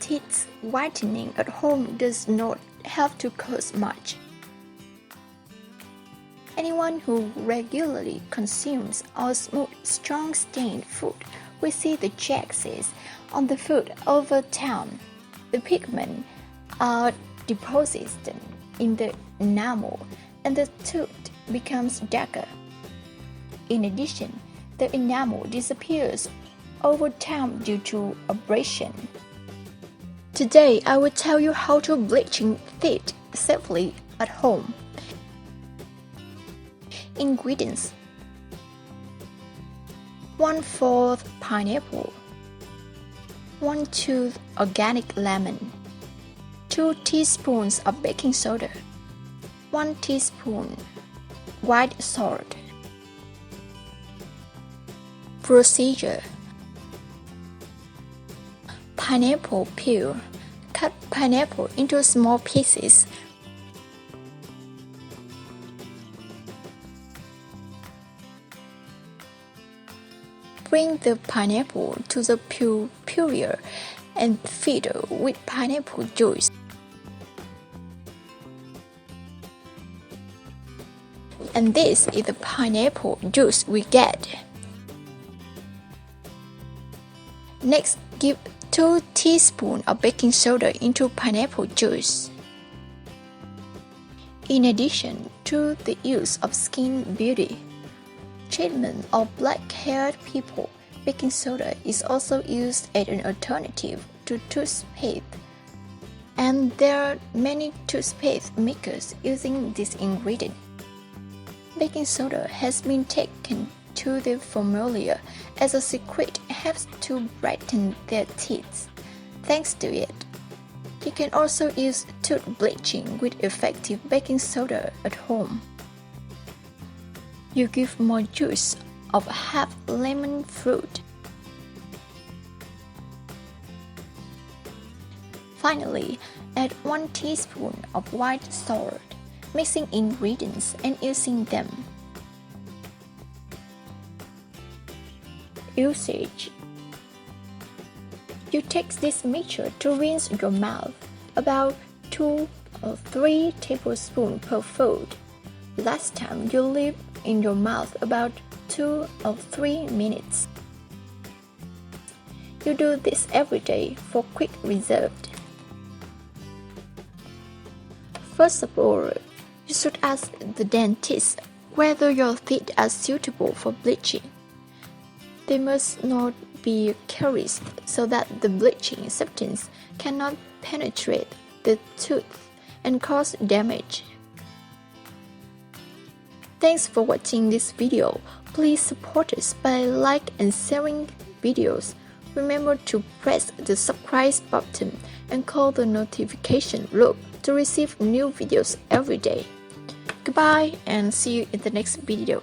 teeth whitening at home does not have to cost much. Anyone who regularly consumes or smooths strong stained food will see the jags on the food over time. The pigments are deposited in the enamel and the tooth becomes darker. In addition, the enamel disappears over time due to abrasion. Today, I will tell you how to bleaching teeth safely at home. Ingredients: 1/4 pineapple, 1 tooth organic lemon, 2 teaspoons of baking soda, 1 teaspoon white salt. Procedure: pineapple peel. Cut pineapple into small pieces. Bring the pineapple to the puree and fill with pineapple juice. And this is the pineapple juice we get. Next, give 2 teaspoons of baking soda into pineapple juice. In addition to the use of skin beauty treatment of black-haired people, baking soda is also used as an alternative to toothpaste, and there are many toothpaste makers using this ingredient. Baking soda has been taken to the formula as a secret helps to brighten their teeth. Thanks to it, you can also use tooth bleaching with effective baking soda at home. You give more juice of half lemon fruit. Finally, add 1 teaspoon of white salt, mixing ingredients and using them. Usage: you take this mixture to rinse your mouth about 2 or 3 tablespoons per food. Last time you leave in your mouth about 2 or 3 minutes. You do this every day for quick result. First of all, you should ask the dentist whether your teeth are suitable for bleaching. They must not be callous so that the bleaching substance cannot penetrate the tooth and cause damage. Thanks for watching this video. Please support us by liking and sharing videos. Remember to press the subscribe button and call the notification loop to receive new videos every day. Goodbye and see you in the next video.